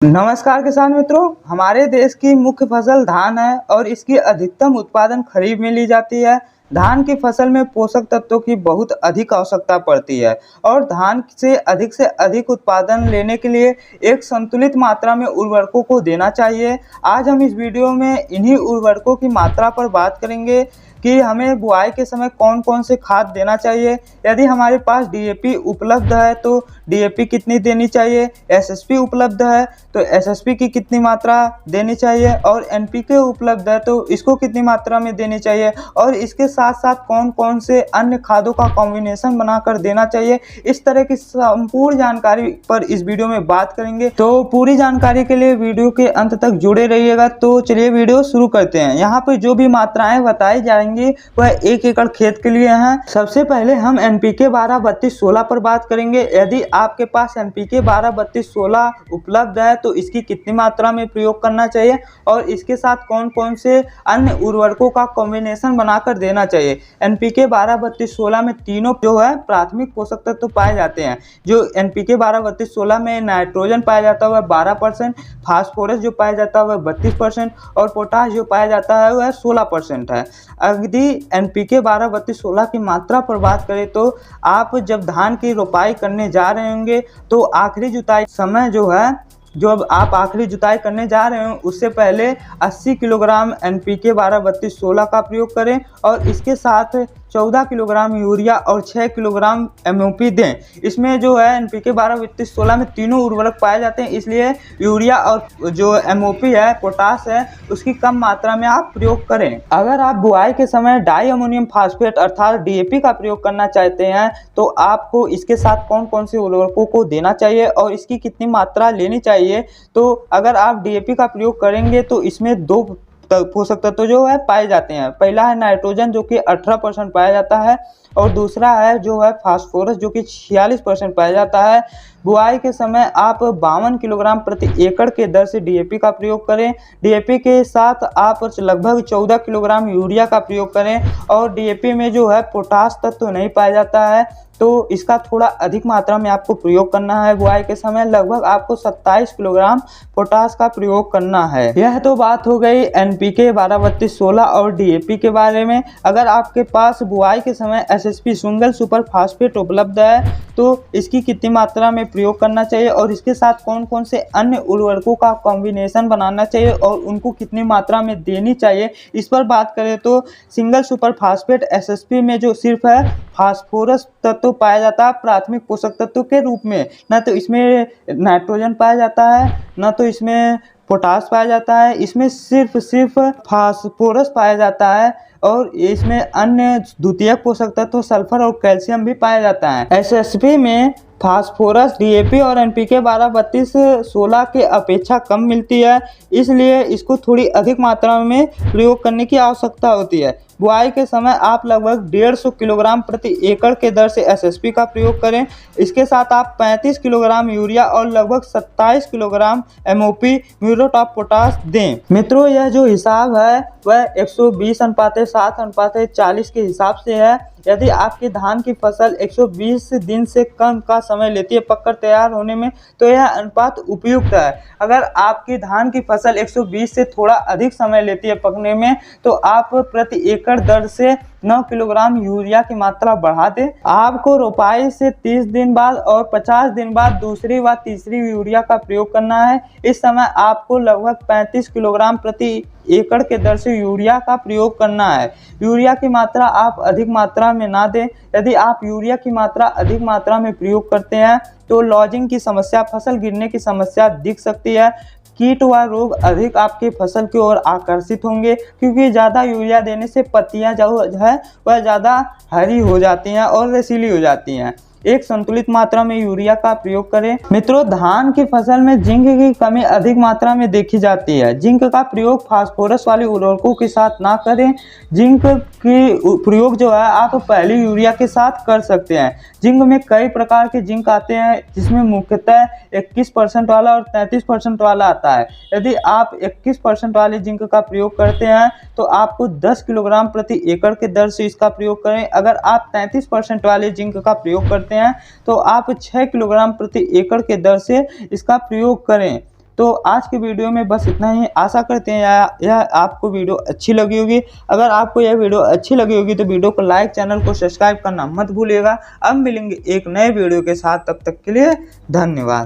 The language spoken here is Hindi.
नमस्कार किसान मित्रों, हमारे देश की मुख्य फसल धान है और इसकी अधिकतम उत्पादन खरीफ में ली जाती है। धान की फसल में पोषक तत्वों की बहुत अधिक आवश्यकता पड़ती है और धान से अधिक उत्पादन लेने के लिए एक संतुलित मात्रा में उर्वरकों को देना चाहिए। आज हम इस वीडियो में इन्हीं उर्वरकों की मात्रा पर बात करेंगे कि हमें बुआई के समय कौन कौन से खाद देना चाहिए। यदि हमारे पास डीएपी उपलब्ध है तो डीएपी कितनी देनी चाहिए, एसएसपी उपलब्ध है तो एसएसपी की कितनी मात्रा देनी चाहिए और एनपीके उपलब्ध है तो इसको कितनी मात्रा में देनी चाहिए और इसके साथ साथ कौन कौन से अन्य खादों का कॉम्बिनेशन बनाकर देना चाहिए। इस तरह की संपूर्ण जानकारी पर इस वीडियो में बात करेंगे, तो पूरी जानकारी के लिए वीडियो के अंत तक जुड़े रहिएगा। तो चलिए वीडियो शुरू करते हैं। यहाँ पर जो भी मात्राएं बताई जाएंगी वह 1 एकड़ खेत के लिए हैं। सबसे पहले हम एनपीके 12-32-16 पर बात करेंगे। यदि आपके पास एनपीके 12-32-16 उपलब्ध है तो इसकी कितनी मात्रा में प्रयोग करना चाहिए और इसके साथ कौन कौन से अन्य उर्वरकों का कॉम्बिनेशन बनाकर देना चाहिए। एनपीके 12-32-16 में तीनों जो है प्राथमिक पोषक तत्व तो पाए जाते हैं। जो एनपीके 12-32-16 में नाइट्रोजन पाया जाता है वह 12%, फास्फोरस जो पाया जाता है वह 32% और पोटाश जो पाया जाता है वह 16% है। यदि एनपीके 12-32-16 की मात्रा पर बात करें तो आप जब धान की रोपाई करने जा रहे होंगे तो आखिरी जुताई समय जो है, जब आप आखिरी जुताई करने जा रहे हो उससे पहले 80 किलोग्राम एनपीके 12-32-16 का प्रयोग करें और इसके साथ 14 किलोग्राम यूरिया और 6 किलोग्राम एमओपी दें। इसमें जो है एनपीके 12-32-16 में तीनों उर्वरक पाए जाते हैं, इसलिए यूरिया और जो एमओपी है, पोटाश है, उसकी कम मात्रा में आप प्रयोग करें। अगर आप बुआई के समय डाई अमोनियम फास्फेट अर्थात डीएपी का प्रयोग करना चाहते हैं तो आपको इसके साथ कौन कौन से उर्वरकों को देना चाहिए और इसकी कितनी मात्रा लेनी चाहिए। तो अगर आप डीएपी का प्रयोग करेंगे तो इसमें 2 पोषक तत्व जो है पाए जाते हैं। पहला है नाइट्रोजन जो कि 18% पाया जाता है और दूसरा है जो है फास्फोरस जो कि 46% पाया जाता है। बुआई के समय आप 52 किलोग्राम प्रति एकड़ के दर से डीएपी का प्रयोग करें। डीएपी के साथ आप लगभग 14 किलोग्राम यूरिया का प्रयोग करें और डीएपी में जो है पोटाश तत्व नहीं पाया जाता है तो इसका थोड़ा अधिक मात्रा में आपको प्रयोग करना है। बुआई के समय लगभग आपको 27 किलोग्राम पोटाश का प्रयोग करना है। यह तो बात हो गई एनपीके 12-32-16 और डीएपी के बारे में। अगर आपके पास बुआई के समय एसएसपी सिंगल सुपर फास्फेट उपलब्ध है तो इसकी कितनी मात्रा में प्रयोग करना चाहिए और इसके साथ कौन कौन से अन्य उर्वरकों का कॉम्बिनेशन बनाना चाहिए और उनको कितनी मात्रा में देनी चाहिए, इस पर बात करें तो सिंगल सुपर फास्फेट एसएसपी में जो सिर्फ है फास्फोरस तत्व पाया जाता है प्राथमिक पोषक तत्व के रूप में, न तो इसमें नाइट्रोजन पाया जाता है न तो इसमें पोटाश पाया जाता है, इसमें सिर्फ फास्फोरस पाया जाता है और इसमें अन्य द्वितीयक पोषक तत्व सल्फर और कैल्शियम भी पाया जाता है। एसएसपी में फास्फोरस डीएपी और एनपीके 12-32-16 के अपेक्षा कम मिलती है, इसलिए इसको थोड़ी अधिक मात्रा में प्रयोग करने की आवश्यकता होती है। बुआई के समय आप लगभग 150 किलोग्राम प्रति एकड़ के दर से एसएसपी का प्रयोग करें। इसके साथ आप 35 किलोग्राम यूरिया और लगभग 27 kilogram MOP muriate of potash दें। मित्रों, यह जो हिसाब है वह 120:7:40 के हिसाब से है। यदि आपकी धान की फसल 120 दिन से कम का समय लेती है पककर तैयार होने में तो यह अनुपात उपयुक्त है। अगर आपकी धान की फसल 120 से थोड़ा अधिक समय लेती है पकने में तो आप प्रति एकड़ दर से 9 किलोग्राम यूरिया की मात्रा बढ़ा दें। आपको रोपाई से 30 दिन बाद और 50 दिन बाद दूसरी व तीसरी यूरिया का प्रयोग करना है। इस समय आपको लगभग 35 किलोग्राम प्रति एकड़ के दर से यूरिया का प्रयोग करना है। यूरिया की मात्रा आप अधिक मात्रा में ना दें। यदि आप यूरिया की मात्रा अधिक मात्रा में प्रयोग करते हैं तो लॉजिंग की समस्या, फसल गिरने की समस्या दिख सकती है। कीट व रोग अधिक आपके फसल की ओर आकर्षित होंगे क्योंकि ज़्यादा यूरिया देने से पत्तियां जो है वह ज़्यादा हरी हो जाती हैं और रसीली हो जाती हैं। एक संतुलित मात्रा में यूरिया का प्रयोग करें। मित्रों, धान की फसल में जिंक की कमी अधिक मात्रा में देखी जाती है। जिंक का प्रयोग फास्फोरस वाले उर्वरकों के साथ ना करें। जिंक की प्रयोग जो है आप पहले यूरिया के साथ कर सकते हैं। जिंक में कई प्रकार के जिंक आते हैं जिसमें मुख्यतः 21% वाला और 33% वाला आता है। यदि आप 21% वाले जिंक का प्रयोग करते हैं तो आपको 10 किलोग्राम प्रति एकड़ के दर से इसका प्रयोग करें। अगर आप 33% वाले जिंक का प्रयोग करते हैं तो आप 6 किलोग्राम प्रति एकड़ के दर से इसका प्रयोग करें। तो आज की वीडियो में बस इतना ही। आशा करते हैं यह आपको वीडियो अच्छी लगी होगी। अगर आपको यह वीडियो अच्छी लगी होगी तो वीडियो को लाइक, चैनल को सब्सक्राइब करना मत भूलिएगा। अब मिलेंगे एक नए वीडियो के साथ, तब तक के लिए धन्यवाद।